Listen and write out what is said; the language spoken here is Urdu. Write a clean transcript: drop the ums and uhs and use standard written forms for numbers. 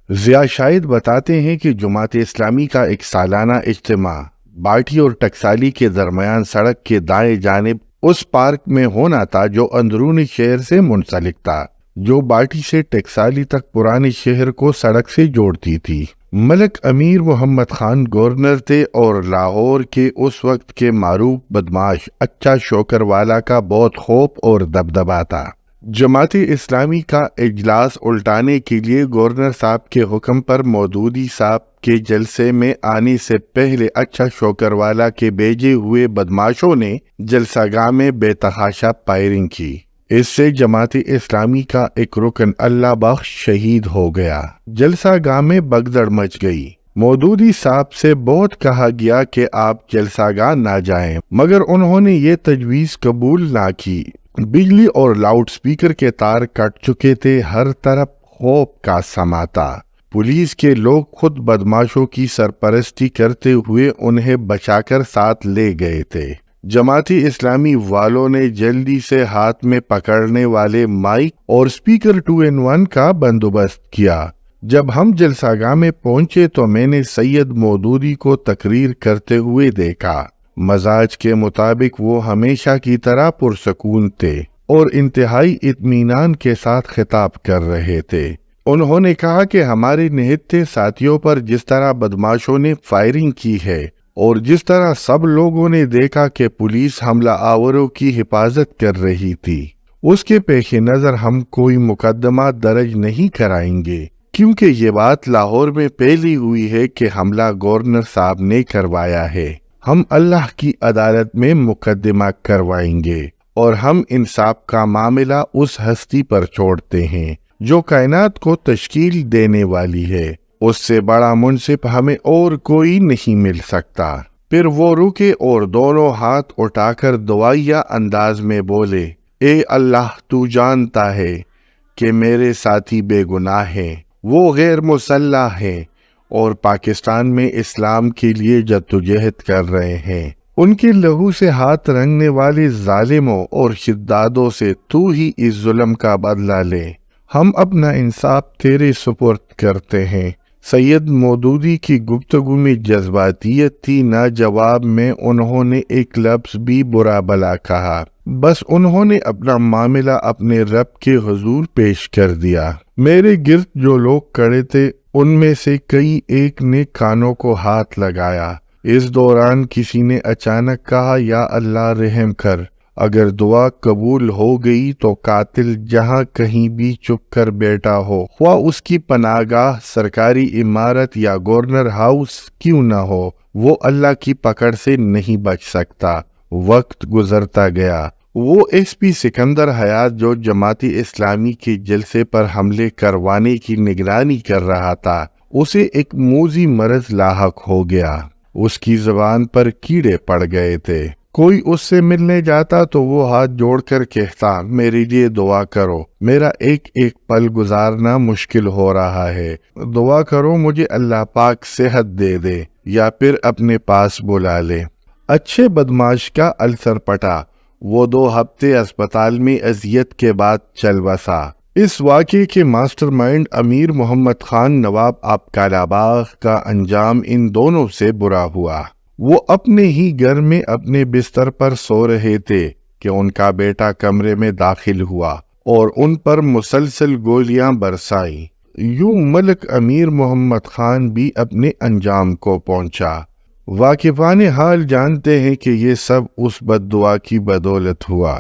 ضیاء شاہد بتاتے ہیں کہ جماعت اسلامی کا ایک سالانہ اجتماع باٹھی اور ٹکسالی کے درمیان سڑک کے دائیں جانب اس پارک میں ہونا تھا جو اندرونی شہر سے منسلک تھا، جو باٹھی سے ٹکسالی تک پرانے شہر کو سڑک سے جوڑتی تھی۔ ملک امیر محمد خان گورنر تھے اور لاہور کے اس وقت کے معروف بدماش اچا شوکر والا کا بہت خوف اور دبدبا تھا۔ جماعت اسلامی کا اجلاس الٹانے کے لیے گورنر صاحب کے حکم پر مودودی صاحب کے جلسے میں آنے سے پہلے اچھا شوکر والا کے بھیجے ہوئے بدماشوں نے جلسہ گاہ میں بے تحاشا فائرنگ کی۔ اس سے جماعت اسلامی کا ایک رکن اللہ بخش شہید ہو گیا۔ جلسہ گاہ میں بگدڑ مچ گئی۔ مودودی صاحب سے بہت کہا گیا کہ آپ جلسہ گاہ نہ جائیں، مگر انہوں نے یہ تجویز قبول نہ کی۔ بجلی اور لاؤڈ سپیکر کے تار کٹ چکے تھے، ہر طرف خوف کا سما تھا۔ پولیس کے لوگ خود بدماشوں کی سرپرستی کرتے ہوئے انہیں بچا کر ساتھ لے گئے تھے۔ جماعتی اسلامی والوں نے جلدی سے ہاتھ میں پکڑنے والے مائک اور سپیکر 2-in-1 کا بندوبست کیا۔ جب ہم جلسہ گاہ میں پہنچے تو میں نے سید مودودی کو تقریر کرتے ہوئے دیکھا۔ مزاج کے مطابق وہ ہمیشہ کی طرح پرسکون تھے اور انتہائی اطمینان کے ساتھ خطاب کر رہے تھے۔ انہوں نے کہا کہ ہمارے نہتے ساتھیوں پر جس طرح بدماشوں نے فائرنگ کی ہے اور جس طرح سب لوگوں نے دیکھا کہ پولیس حملہ آوروں کی حفاظت کر رہی تھی، اس کے پیش نظر ہم کوئی مقدمہ درج نہیں کرائیں گے، کیونکہ یہ بات لاہور میں پھیلی ہوئی ہے کہ حملہ گورنر صاحب نے کروایا ہے۔ ہم اللہ کی عدالت میں مقدمہ کروائیں گے اور ہم انصاف کا معاملہ اس ہستی پر چھوڑتے ہیں جو کائنات کو تشکیل دینے والی ہے۔ اس سے بڑا منصف ہمیں اور کوئی نہیں مل سکتا۔ پھر وہ رکے اور دونوں ہاتھ اٹھا کر دعائیا انداز میں بولے، اے اللہ، تو جانتا ہے کہ میرے ساتھی بے گناہ ہیں، وہ غیر مسلح ہیں اور پاکستان میں اسلام کے لیے جدوجہد کر رہے ہیں۔ ان کے لہو سے ہاتھ رنگنے والے ظالموں اور شدادوں سے تو ہی اس ظلم کا بدلہ لے۔ ہم اپنا انصاف تیرے سپرد کرتے ہیں۔ سید مودودی کی گفتگو میں جذباتیت تھی، نہ جواب میں انہوں نے ایک لفظ بھی برا بھلا کہا، بس انہوں نے اپنا معاملہ اپنے رب کے حضور پیش کر دیا۔ میرے گرد جو لوگ کھڑے تھے ان میں سے کئی ایک نے کانوں کو ہاتھ لگایا۔ اس دوران کسی نے اچانک کہا، یا اللہ رحم کر، اگر دعا قبول ہو گئی تو قاتل جہاں کہیں بھی چھپ کر بیٹھا ہو، خواہ اس کی پناہ گاہ سرکاری عمارت یا گورنر ہاؤس کیوں نہ ہو، وہ اللہ کی پکڑ سے نہیں بچ سکتا۔ وقت گزرتا گیا۔ وہ ایس پی سکندر حیات جو جماعتی اسلامی کے جلسے پر حملے کروانے کی نگرانی کر رہا تھا، اسے ایک موذی مرض لاحق ہو گیا۔ اس کی زبان پر کیڑے پڑ گئے تھے۔ کوئی اس سے ملنے جاتا تو وہ ہاتھ جوڑ کر کہتا، میرے لیے دعا کرو، میرا ایک ایک پل گزارنا مشکل ہو رہا ہے، دعا کرو مجھے اللہ پاک صحت دے دے یا پھر اپنے پاس بلا لے۔ اچھے بدماش کا السر پٹا، وہ 2 ہفتے اسپتال میں اذیت کے بعد چل بسا۔ اس واقعے کے ماسٹر مائنڈ امیر محمد خان نواب آب کالاباغ کا انجام ان دونوں سے برا ہوا۔ وہ اپنے ہی گھر میں اپنے بستر پر سو رہے تھے کہ ان کا بیٹا کمرے میں داخل ہوا اور ان پر مسلسل گولیاں برسائیں۔ یوں ملک امیر محمد خان بھی اپنے انجام کو پہنچا۔ واقفان حال جانتے ہیں کہ یہ سب اس بد دعا کی بدولت ہوا۔